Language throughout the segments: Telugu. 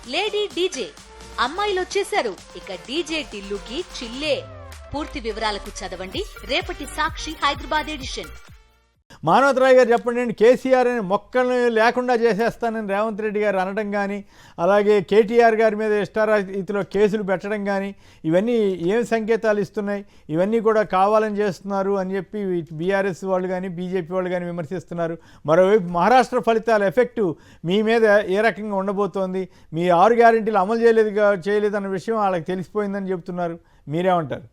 లేడీ డీజే అమ్మాయిలు వచ్చేశారు. ఇక డీజే టిల్లుకి చిల్లే. పూర్తి వివరాలకు చదవండి రేపటి సాక్షి హైదరాబాద్ ఎడిషన్. మానవతరాయ్ గారు చెప్పండి, కేసీఆర్ అని మొక్కల్ని లేకుండా చేసేస్తానని రేవంత్ రెడ్డి గారు అనడం కానీ, అలాగే కేటీఆర్ గారి మీద ఇష్టారీతిలో కేసులు పెట్టడం కానీ, ఇవన్నీ ఏం సంకేతాలు ఇస్తున్నాయి? ఇవన్నీ కూడా కావాలని చేస్తున్నారు అని చెప్పి బీఆర్ఎస్ వాళ్ళు కానీ బీజేపీ వాళ్ళు కానీ విమర్శిస్తున్నారు. మరోవైపు మహారాష్ట్ర ఫలితాల ఎఫెక్టు మీ మీద ఏ రకంగా ఉండబోతోంది? మీ 6 గ్యారెంటీలు అమలు చేయలేదన్న విషయం వాళ్ళకి తెలిసిపోయిందని చెప్తున్నారు. మీరేమంటారు?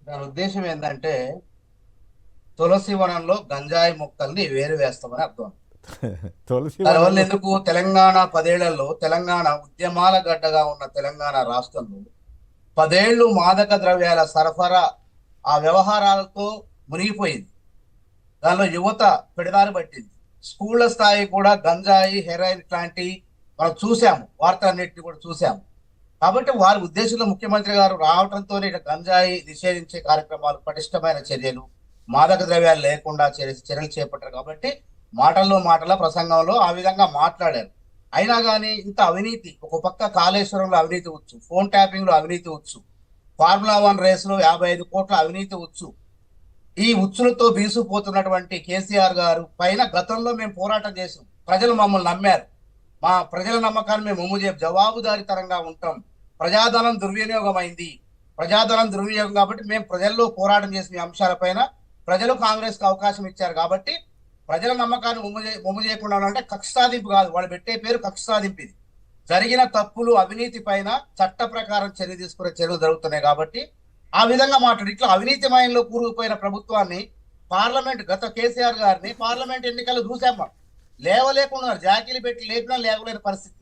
దాని ఉద్దేశం ఏంటంటే తులసి వనంలో గంజాయి మొక్కల్ని వేరు వేస్తామని అర్థం. దానివల్ల ఎందుకు తెలంగాణ 10 ఏళ్లలో తెలంగాణ ఉద్యమాల గడ్డగా ఉన్న తెలంగాణ రాష్ట్రంలో 10 ఏళ్లు మాదక ద్రవ్యాల సరఫరా ఆ వ్యవహారాలతో మునిగిపోయింది. దానిలో యువత పెడదారి పట్టింది. స్కూళ్ల స్థాయి కూడా గంజాయి, హెరాయిన్ లాంటి మనం చూసాము, వార్తలన్నింటినీ కూడా చూసాము. కాబట్టి వారి ఉద్దేశంలో ముఖ్యమంత్రి గారు రావడంతో గంజాయి నిషేధించే కార్యక్రమాలు, పటిష్టమైన చర్యలు, మాదక ద్రవ్యాలు లేకుండా చర్యలు చేపట్టారు. కాబట్టి మాటల ప్రసంగంలో ఆ విధంగా మాట్లాడారు. అయినా కానీ ఇంత అవినీతి, ఒక పక్క కాళేశ్వరంలో అవినీతి వచ్చు, ఫోన్ ట్యాపింగ్ లో అవినీతి వచ్చు, ఫార్ములా 1 రేసులో 55 కోట్ల అవినీతి వచ్చు. ఈ ఉచ్చులతో బీసుకుపోతున్నటువంటి కేసీఆర్ గారు పైన గతంలో మేము పోరాటం చేసాం. ప్రజలు మమ్మల్ని నమ్మారు. మా ప్రజల నమ్మకాన్ని మేము జవాబుదారీతరంగా ఉంటాం. ప్రజాధనం దుర్వినియోగం అయింది. ప్రజాధనం దుర్వినియోగం కాబట్టి మేము ప్రజల్లో పోరాటం చేసిన అంశాలపైన ప్రజలు కాంగ్రెస్ కు అవకాశం ఇచ్చారు. కాబట్టి ప్రజల నమ్మకాన్ని మొమ్ము చేయకుండా అంటే కక్ష సాధింపు కాదు, వాళ్ళు పెట్టే పేరు కక్ష సాధింపు. ఇది జరిగిన తప్పులు, అవినీతి పైన చట్ట ప్రకారం చర్య తీసుకునే చర్యలు జరుగుతున్నాయి. కాబట్టి ఆ విధంగా మాట్లాడి ఇట్లా అవినీతిమయంలో కూరుకుపోయిన ప్రభుత్వాన్ని పార్లమెంట్, గత కేసీఆర్ గారిని పార్లమెంట్ ఎన్నికలు చూసాం. లేవలేకుండా జాకీలు పెట్టి లేపినా లేవలేని పరిస్థితి.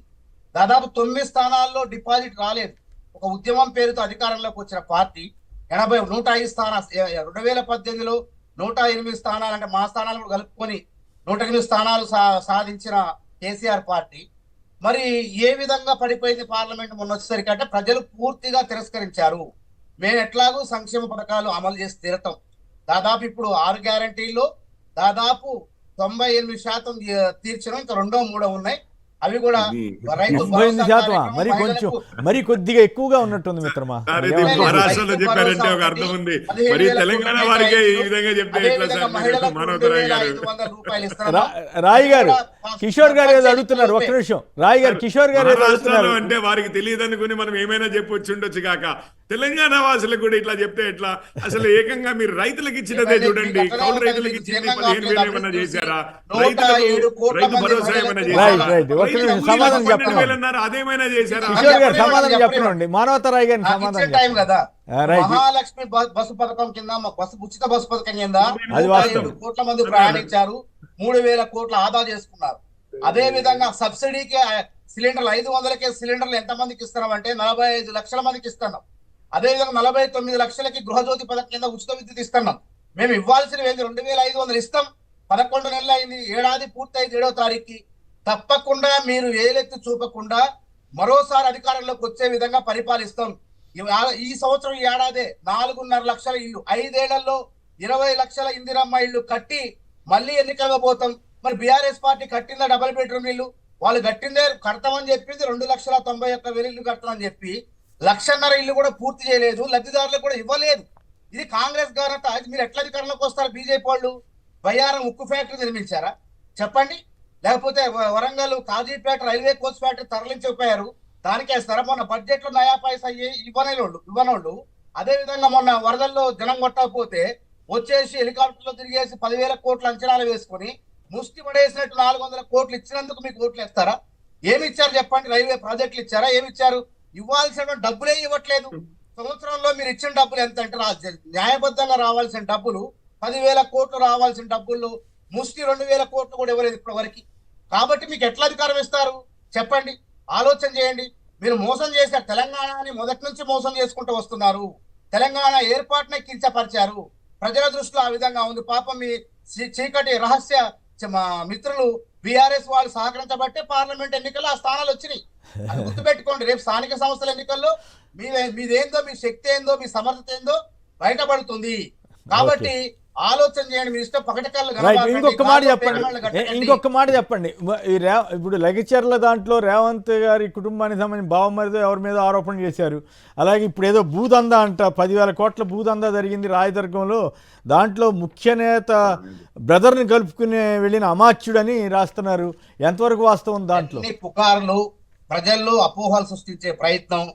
దాదాపు 9 స్థానాల్లో డిపాజిట్ రాలేదు. ఒక ఉద్యమం పేరుతో అధికారంలోకి వచ్చిన పార్టీ 105 స్థానాలు, 2018లో 108 స్థానాలు, అంటే మా స్థానాలు కూడా కలుపుకొని 108 స్థానాలు సాధించిన కేసీఆర్ పార్టీ మరి ఏ విధంగా పడిపోయింది పార్లమెంట్ మొన్న వచ్చేసరికి అంటే ప్రజలు పూర్తిగా తిరస్కరించారు. మేము ఎట్లాగూ సంక్షేమ పథకాలు అమలు చేసి తీరతాం. దాదాపు ఇప్పుడు 6 గ్యారంటీల్లో దాదాపు 98% తీర్చడం, ఇంకా 2, 3 ఉన్నాయి. అవి కూడా మరి కొద్దిగా ఎక్కువగా ఉన్నట్టుంది మిత్రమా. మహారాష్ట్రలో చెప్పారంటే ఒక అర్థం ఉంది, మరి తెలంగాణ వారికి ఈ విధంగా చెప్తే రాయ్ గారు, కిషోర్ గారు ఏదో అడుగుతున్నారు. ఒక్క నిమిషం రాయ్ గారు, కిషోర్ గారు మహారాష్ట్రలో అంటే వారికి తెలియదు అనుకుని మనం ఏమైనా చెప్పొచ్చు ఉండొచ్చు కాక, తెలంగాణ వాసులకు కూడా ఇట్లా చెప్తే ఎట్లా? అసలు ఏకంగా మీరు రైతులకు ఇచ్చినదే చూడండి, కౌలు రైతులకు ఇచ్చింది 15,000 ఏమన్నా చేశారా? రైతులకు రైతు భరోసా ఏమైనా చేశారా? సమాధానం చెప్పండి. అదేమైనా చేశారా? కిషోర్ గారు సమాధానం చెప్పండి. మానవతరాయ్ గారిని సమాధానం. మహాలక్ష్మి బస్సు పథకం కింద, ఉచిత బస్సు పథకం కింద 37 కోట్ల మంది ప్రయాణించారు. 3,000 కోట్ల ఆదా చేసుకున్నారు. అదే విధంగా సబ్సిడీకి సిలిండర్లు 500కే సిలిండర్లు ఎంత మందికి ఇస్తున్నాం అంటే 45 లక్షల మందికి ఇస్తున్నాం. అదే విధంగా 49 లక్షలకి గృహజ్యోతి పథకం కింద ఉచిత విద్యుత్ ఇస్తున్నాం. మేము ఇవ్వాల్సినవి 2,500 ఇస్తాం. 11 నెలలు అయింది, ఏడాది పూర్తయింది 7వ తారీఖుకి. తప్పకుండా మీరు ఏలెత్తి చూపకుండా మరోసారి అధికారంలోకి వచ్చే విధంగా పరిపాలిస్తాం. ఈ సంవత్సరం, ఈ ఏడాదే 4.5 లక్షల ఇల్లు, 5 ఏళ్లలో 20 లక్షల ఇందిరమ్మ ఇల్లు కట్టి మళ్ళీ ఎన్నికగా పోతాం. మరి బీఆర్ఎస్ పార్టీ కట్టిందా డబుల్ బెడ్రూమ్ ఇల్లు? వాళ్ళు కట్టిందే కడతామని చెప్పింది 2,91,000 ఇల్లు కడతామని చెప్పి 1,50,000 ఇల్లు కూడా పూర్తి చేయలేదు, లబ్ధిదారులకు కూడా ఇవ్వలేదు. ఇది కాంగ్రెస్ గారంట. మీరు ఎట్లా అధికారంలోకి వస్తారు? బీజేపీ వాళ్ళు బయ్యారం ఉక్కు ఫ్యాక్టరీ నిర్మించారా చెప్పండి? లేకపోతే Warangal Kazipet railway coach factory తరలించకపోయారు, దానికేస్తారా? మొన్న బడ్జెట్ లో నయా పైసా ఇవ్వనోళ్ళు. అదే విధంగా మొన్న వరదల్లో జనం కొట్టకపోతే వచ్చేసి హెలికాప్టర్లో తిరిగేసి 10,000 కోట్ల అంచనాలు వేసుకుని ముష్టి పడేసినట్టు 400 కోట్లు ఇచ్చినందుకు మీకు ఓట్లు వేస్తారా? ఏమి ఇచ్చారు చెప్పండి? రైల్వే ప్రాజెక్టులు ఇచ్చారా? ఏమి ఇచ్చారు? ఇవ్వాల్సిన డబ్బులే ఇవ్వట్లేదు. సంవత్సరంలో మీరు ఇచ్చిన డబ్బులు ఎంత అంటే న్యాయబద్ధంగా రావాల్సిన డబ్బులు 10,000 కోట్లు రావాల్సిన డబ్బులు ముష్టి 2,000 కోట్లు కూడా ఇవ్వలేదు ఇప్పటి వరకు. కాబట్టి మీకు ఎట్లా అధికారం ఇస్తారు చెప్పండి? ఆలోచన చేయండి. మీరు మోసం చేశారు. తెలంగాణని మొదటి నుంచి మోసం చేసుకుంటూ వస్తున్నారు. తెలంగాణ ఏర్పాటునే కించపరిచారు. ప్రజల దృష్టిలో ఆ విధంగా ఉంది. పాపం మీ చీకటి రహస్య మిత్రులు బీఆర్ఎస్ వాళ్ళు సహకరించబట్టే పార్లమెంట్ ఎన్నికల్లో ఆ స్థానాలు వచ్చినాయి. అది గుర్తుపెట్టుకోండి. రేపు స్థానిక సంస్థల ఎన్నికల్లో మీదేందో, మీ శక్తి ఏందో, మీ సమర్థత ఏందో బయటపడుతుంది. కాబట్టి ఆలోచన చేయండి. మీ ఇష్టం పకటకల్లు రైట్. కనబడకండి. ఇంకొక మాట గాల్లో చెప్పండి, పేగమళ్ళు కట్టకండి. ఇంకొక మాట చెప్పండి. ఇప్పుడు లగచర్ల దాంట్లో రేవంత్ గారి కుటుంబానికి సంబంధించి బావమరిదో ఎవరి మీద ఆరోపణ చేశారు. అలాగే ఇప్పుడు ఏదో భూదందా అంట, 10,000 కోట్ల భూదందా జరిగింది రాయదుర్గంలో. దాంట్లో ముఖ్య నేత బ్రదర్ని కలుపుకుని వెళ్ళిన అమాత్యుడని రాస్తున్నారు. ఎంతవరకు వాస్తవం దాంట్లో? అన్ని పుకార్లు, ప్రజల్లో అపోహలు సృష్టించే ప్రయత్నం.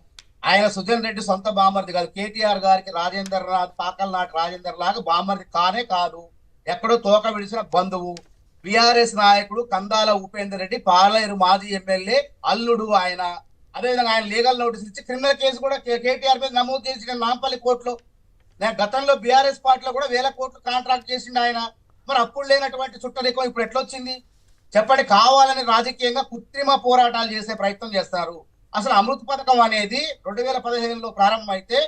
ఆయన సుజన్ రెడ్డి సొంత బామర్ది కాదు. కేటీఆర్ గారికి రాజేందర్ రాజ్, పాకల నాటి రాజేందర్ లాగా బామర్ది కానే కాదు. ఎక్కడో తోక విడిచిన బంధువు. బీఆర్ఎస్ నాయకుడు కందాల ఉపేందర్ రెడ్డి పాలేరు మాజీ ఎమ్మెల్యే అల్లుడు ఆయన. అదేవిధంగా ఆయన లీగల్ నోటీస్ ఇచ్చి క్రిమినల్ కేసు కూడా కేటీఆర్ మీద నమోదు చేసిన నాంపల్లి కోర్టులో. గతంలో బీఆర్ఎస్ పార్టీలో కూడా 1000 కోట్లు కాంట్రాక్ట్ చేసిండు ఆయన. మరి అప్పుడు లేనటువంటి చుట్టరికం ఇప్పుడు ఎట్లొచ్చింది చెప్పండి? కావాలని రాజకీయంగా కృత్రిమ పోరాటాలు చేసే ప్రయత్నం చేస్తారు. అసలు అమృత్ పథకం అనేది 2015లో ప్రారంభమైతే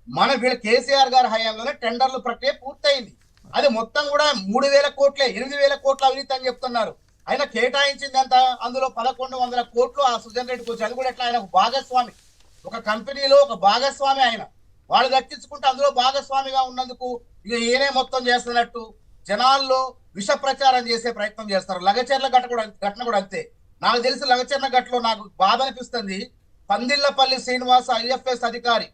మన వీళ్ళ కేసీఆర్ గారి హయాంలోనే టెండర్ల ప్రక్రియ పూర్తయింది. అది మొత్తం కూడా 3,000 కోట్లే, 8,000 కోట్ల అవినీతి అని చెప్తున్నారు. ఆయన కేటాయించింది అంత, అందులో 1,100 కోట్లు ఆ సుజన్ రెడ్డికి వచ్చి. అది కూడా ఎట్లా? ఆయన ఒక భాగస్వామి, ఒక కంపెనీలో ఒక భాగస్వామి ఆయన. వాళ్ళు దక్కించుకుంటే అందులో భాగస్వామిగా ఉన్నందుకు ఇక ఈయనే మొత్తం చేస్తున్నట్టు జనాల్లో విష ప్రచారం చేసే ప్రయత్నం చేస్తారు. లగచర్ల ఘటన కూడా అంతే. నాకు తెలిసి లగచర్ల ఘటనలో నాకు బాధ అనిపిస్తుంది. పందిళ్లపల్లి శ్రీనివాస ఐఎఫ్ఎస్ అధికారి,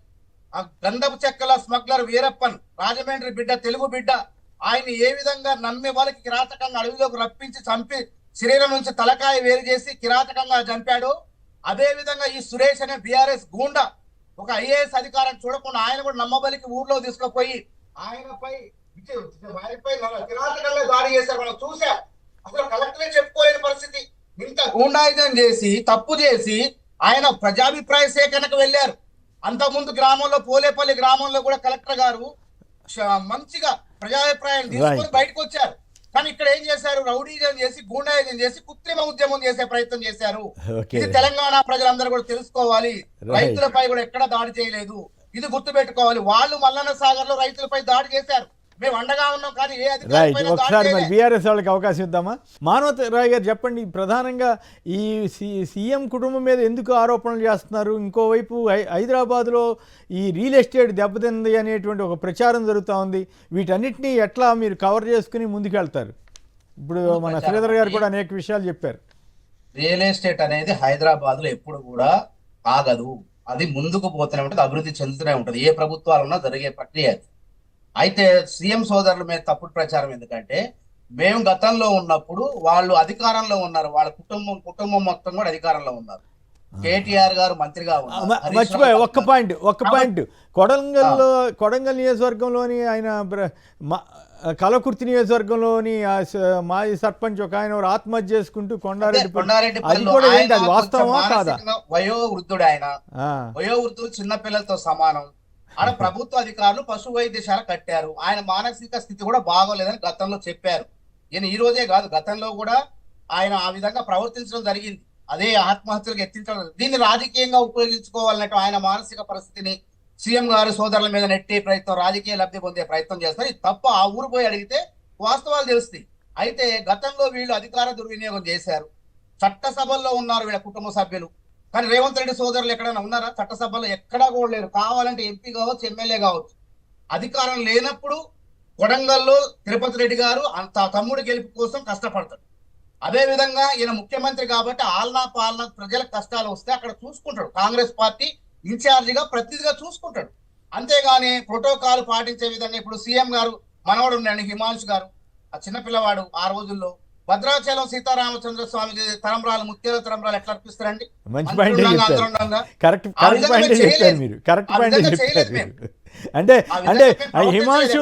ఆ గంధపు చెక్కల స్మగ్లర్ వీరప్పన్, రాజమండ్రి బిడ్డ, తెలుగు బిడ్డ, ఆయన్ని ఏ విధంగా నమ్మి వాళ్ళకి కిరాతకంగా అడవిలోకి రప్పించి చంపి శరీరం నుంచి తలకాయ వేరు చేసి కిరాతకంగా చంపాడు. అదే విధంగా ఈ సురేష్ అనే బీఆర్ఎస్ గూండా ఒక ఐఏఎస్ అధికారాన్ని చూడకుండా ఆయన కూడా నమ్మబలికి ఊర్లో తీసుకుపోయి ఆయనపై కిరాతకంగా దాడి చేశారు. మనం చూసాం. అసలు కలెక్టరే చెప్పుకోలేని పరిస్థితి. ఇంత గూండాయుధం చేసి తప్పు చేసి ఆయన ప్రజాభిప్రాయ సేకరణకు వెళ్ళారు. అంతకుముందు గ్రామంలో పోలేపల్లి గ్రామంలో కూడా కలెక్టర్ గారు మంచిగా ప్రజాభిప్రాయాన్ని తీసుకొని బయటకు వచ్చారు. కానీ ఇక్కడ ఏం చేశారు? రౌడీజం చేసి, గూండాయుధం చేసి, కృత్రిమ ఉద్యమం చేసే ప్రయత్నం చేశారు. ఇది తెలంగాణ ప్రజలందరూ కూడా తెలుసుకోవాలి. రైతులపై కూడా ఎక్కడ దాడి చేయలేదు, ఇది గుర్తు పెట్టుకోవాలి. వాళ్ళు మల్లన్న సాగర్ లో రైతులపై దాడి చేశారు. మేము అండగా ఉన్నాం, కానీ ఏ రైట్. ఒకసారి మరి బీఆర్ఎస్ వాళ్ళకి అవకాశం ఇద్దామా? మానవత రాయ్ గారు చెప్పండి, ప్రధానంగా ఈ సీఎం కుటుంబం మీద ఎందుకు ఆరోపణలు చేస్తున్నారు? ఇంకోవైపు హైదరాబాద్లో ఈ రియల్ ఎస్టేట్ దెబ్బతింది అనేటువంటి ఒక ప్రచారం జరుగుతూ ఉంది. వీటన్నిటినీ ఎట్లా మీరు కవర్ చేసుకుని ముందుకెళ్తారు? ఇప్పుడు మన శ్రీధర్ గారు కూడా అనేక విషయాలు చెప్పారు. రియల్ ఎస్టేట్ అనేది హైదరాబాద్ లో ఎప్పుడు కూడా ఆగదు. అది ముందుకు పోతూనే ఉంటుంది, అభివృద్ధి చెందుతూనే ఉంటుంది. ఏ ప్రభుత్వాలున్నా జరిగే ప్రక్రియ అది. అయితే సీఎం సోదరుల మీద తప్పుడు ప్రచారం ఎందుకంటే, మేము గతంలో ఉన్నప్పుడు వాళ్ళు అధికారంలో ఉన్నారు, వాళ్ళ కుటుంబం మొత్తం కూడా అధికారంలో ఉన్నారు. కేటీఆర్ గారు మంత్రిగా ఉన్నారు. మర్చిపోయా ఒక్క పాయింట్. కొడంగల్ నియోజకవర్గంలోని ఆయన కలకుర్తి నియోజకవర్గంలోని మాజీ సర్పంచ్ ఒక ఆయన ఆత్మహత్య చేసుకుంటూ కొండారెడ్డి అది కూడా ఏంటి, అది వాస్తవమా కాదా? వయోవృద్ధుడు ఆయన. వయోవృద్ధులు చిన్న పిల్లలతో సమానం. ఆడ ప్రభుత్వ అధికారులు పశు వైద్యశాల కట్టారు. ఆయన మానసిక స్థితి కూడా బాగోలేదని గతంలో చెప్పారు. ఈయన ఈ రోజే కాదు, గతంలో కూడా ఆయన ఆ విధంగా ప్రవర్తించడం జరిగింది. అదే ఆత్మహత్యలకు ఎత్తించడం. దీన్ని రాజకీయంగా ఉపయోగించుకోవాలన్నట్టు ఆయన మానసిక పరిస్థితిని సీఎం గారు సోదరుల మీద నెట్టే ప్రయత్నం, రాజకీయ లబ్ధి పొందే ప్రయత్నం చేస్తారు. ఇది తప్ప. ఆ ఊరు పోయి అడిగితే వాస్తవాలు తెలుస్తాయి. అయితే గతంలో వీళ్ళు అధికార దుర్వినియోగం చేశారు. చట్టసభల్లో ఉన్నారు వీళ్ళ కుటుంబ సభ్యులు. కానీ రేవంత్ రెడ్డి సోదరులు ఎక్కడైనా ఉన్నారా? చట్టసభలో ఎక్కడా కూడా లేరు. కావాలంటే ఎంపీ కావచ్చు, ఎమ్మెల్యే కావచ్చు. అధికారం లేనప్పుడు కొడంగల్లో తిరుపతి రెడ్డి గారు తమ్ముడి గెలుపు కోసం కష్టపడతాడు. అదే విధంగా ఈయన ముఖ్యమంత్రి కాబట్టి ఆలనా పాలన ప్రజలకు కష్టాలు వస్తే అక్కడ చూసుకుంటాడు. కాంగ్రెస్ పార్టీ ఇన్ఛార్జిగా ప్రతినిధిగా చూసుకుంటాడు. అంతేగాని ప్రోటోకాల్ పాటించే విధంగా ఇప్పుడు సీఎం గారు మనవడు ఉన్నాడు హిమాంశు గారు, ఆ చిన్నపిల్లవాడు. ఆ రోజుల్లో భద్రాచలం సీతారామచంద్ర స్వామి తరంబ్రాలు, ముత్యాల తరంబ్రాలు ఎట్లా అర్పిస్తారండి? అంటే హిమాంశు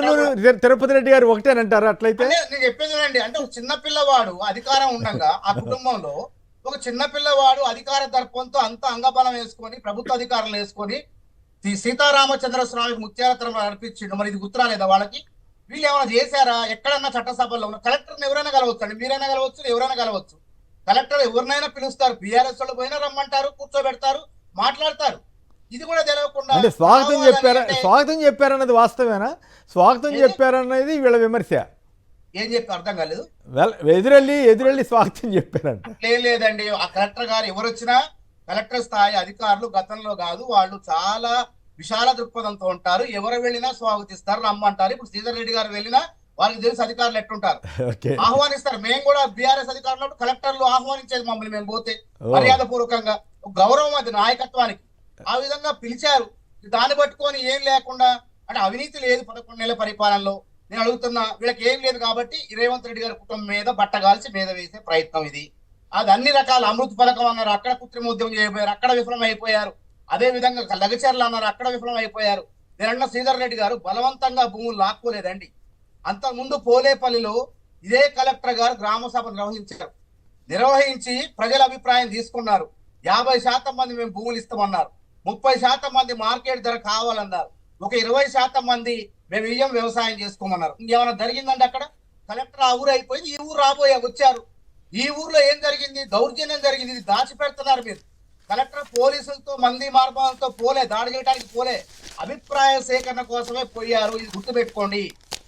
తిరుపతి రెడ్డి గారు ఒకటేనంటారు అట్లయితే? నేను చెప్పేది అండి, అంటే ఒక చిన్న పిల్లవాడు అధికారం ఉండగా ఆ కుటుంబంలో ఒక చిన్న పిల్లవాడు అధికార దర్పంతో అంత అంగబలం వేసుకొని ప్రభుత్వ అధికారులు వేసుకొని సీతారామచంద్ర స్వామికి ముత్యాల తరంబ్రాలు అర్పించిండు. మరి ఇది గుర్తురాలేదా వాళ్ళకి? వీళ్ళు ఏమైనా చేశారా? ఎక్కడన్నా చట్టసభల్లో ఉన్న కలెక్టర్ని ఎవరైనా కలవచ్చు అండి, మీరైనా కలవచ్చు, ఎవరైనా కలవచ్చు. కలెక్టర్ ఎవరినైనా పిలుస్తారు, బీఆర్ఎస్ వాళ్ళు పోయినా రమ్మంటారు, కూర్చోబెడతారు, మాట్లాడతారు. ఇది కూడా తెలియకుండా అంటే స్వాగతం చెప్పారన్నది వాస్తవేనా? స్వాగతం చెప్పారన్నది వీళ్ళ విమర్శ. ఏం చెప్పి అర్థం కాలేదు. ఎదురెళ్ళి స్వాగతం చెప్పారంట. లేదండి, ఆ కలెక్టర్ గారు ఎవరు వచ్చినా కలెక్టర్ స్థాయి అధికారులు గతంలో కాదు, వాళ్ళు చాలా విశాల దృక్పథంతో ఉంటారు. ఎవరు వెళ్ళినా స్వాగతిస్తారు, రమ్మంటారు. ఇప్పుడు శ్రీధర్ రెడ్డి గారు వెళ్ళినా వారికి తెలుసు అధికారులు ఎట్టుంటారు, ఓకే ఆహ్వానిస్తారు. మేము కూడా బీఆర్ఎస్ అధికారులు కలెక్టర్లు ఆహ్వానించేది మమ్మల్ని, మేము పోతే ఓ. మర్యాద పూర్వకంగా ఒక గౌరవం అది నాయకత్వానికి. ఆ విధంగా పిలిచారు, దాన్ని పట్టుకొని ఏం లేకుండా అంటే అవినీతి లేదు 11 నెలల పరిపాలనలో. నేను అడుగుతున్నా, వీళ్ళకి ఏం లేదు కాబట్టి రేవంత్ రెడ్డి గారి కుటుంబం మీద బట్టగాల్చి మీద వేసే ప్రయత్నం ఇది. అది అన్ని రకాల అమృత పథకం అన్నారు, అక్కడ కృత్రిమ ఉద్యమం చేయబోయారు, అక్కడ విఫలం అయిపోయారు. అదే విధంగా లగచర్లు అన్నారు, అక్కడ విఫలం అయిపోయారు. నేనన్న శ్రీధర్ రెడ్డి గారు బలవంతంగా భూములు లాక్కోలేదండి. అంతకుముందు పోలేపల్లిలో ఇదే కలెక్టర్ గారు గ్రామ సభ నిర్వహించి ప్రజల అభిప్రాయం తీసుకున్నారు. 50% మంది మేము భూములు ఇస్తామన్నారు, 30% మంది మార్కెట్ ధర కావాలన్నారు, ఒక 20% మంది మేము ఇయ్యం వ్యవసాయం చేసుకోమన్నారు. ఇంకేమైనా జరిగిందండి అక్కడ? కలెక్టర్ ఆ ఊరు అయిపోయింది, ఈ ఊరు వచ్చారు. ఈ ఊర్లో ఏం జరిగింది? దౌర్జన్యం జరిగింది. ఇది దాచిపెడుతున్నారు మీరు. కలెక్టర్ పోలీసులతో మంది మార్గాలతో పోలే, దాడి చేయడానికి పోలే, అభిప్రాయ సేకరణ కోసమే పోయారు. ఇది గుర్తుపెట్టుకోండి.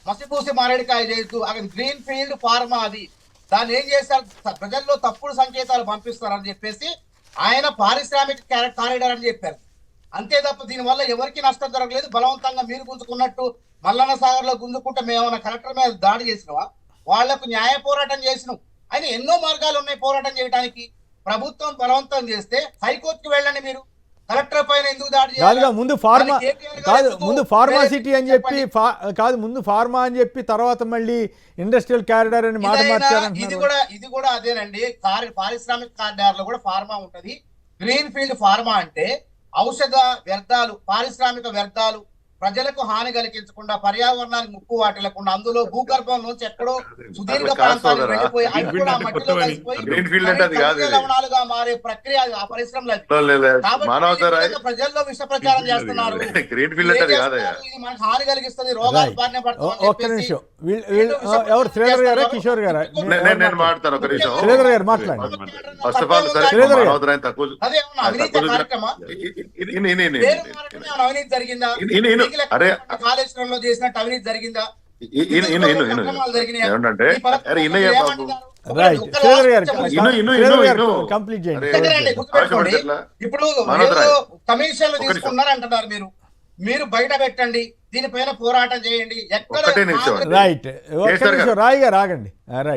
మసిపూసి మారేడుకాయ చేస్తూ అక్కడ గ్రీన్ ఫీల్డ్ ఫార్మా అది, దాన్ని ఏం చేశారు? ప్రజల్లో తప్పుడు సంకేతాలు పంపిస్తారని చెప్పేసి ఆయన పారిశ్రామిక కారిడార్ అని చెప్పారు. అంతే తప్ప దీనివల్ల ఎవరికి నష్టం జరగలేదు. బలవంతంగా మీరు గుంజుకున్నట్టు మల్లన్న సాగర్ లో గుంజుకుంటే మేమన్నా కలెక్టర్ మీద దాడి చేసినవా? వాళ్లకు న్యాయ పోరాటం చేసినాం. ఆయన ఎన్నో మార్గాలు ఉన్నాయి పోరాటం చేయడానికి. ప్రభుత్వం బలవంతం చేస్తే హైకోర్టుకు వెళ్ళండి. మీరు కలెక్టర్ పైన ఎందుకు దాడి కాదుగా ముందు ఫార్మా కాదు, ముందు ఫార్మాసిటీ అని చెప్పి కాదు, ముందు ఫార్మా అని చెప్పి తర్వాత మళ్ళీ ఇండస్ట్రియల్ కారిడార్ అని మాట మార్చారంటున్నారు. ఇది కూడా అదేనండి. పారిశ్రామిక కారిడార్ లో కూడా ఫార్మా ఉంటది. గ్రీన్ ఫీల్డ్ ఫార్మా అంటే ఔషధ వ్యర్థాలు, పారిశ్రామిక వ్యర్థాలు ప్రజలకు హాని కలిగించకుండా, పర్యావరణానికి ముప్పు వాటిల్లకుండా, అందులో భూగర్భం నుంచి ఎక్కడో సుదీర్ఘ ప్రాంతాలకు వెళ్ళిపోయి అవి కూడా మట్టిలో కలిసిపోయి లవణాలుగా మారే ప్రక్రియ ఆ పరిశ్రమలో. కాబట్టి ప్రజల్లో విష ప్రచారం చేస్తున్నారు. ఇది మనకు హాని కలిగిస్తుంది, రోగాలు బారిన ఒక్క నిమిషం, ఎవరు శ్రీధర్ గారా కిషోర్ గారా? శ్రీధర్ గారు మాట్లాడండి. అవినీతి కార్యక్రమం అవినీతి జరిగిందా? కాళేశ్వరంలో చేసినట్టు అవినీతి జరిగిందా? ఇప్పుడు కమిషన్లు తీసుకున్నారు అంటున్నారు మీరు. మీరు బయట పెట్టండి, దీనిపైన పోరాటం చేయండి. ఎక్కడ రైట్, రాయ్ గారు ఆగండి. రైట్.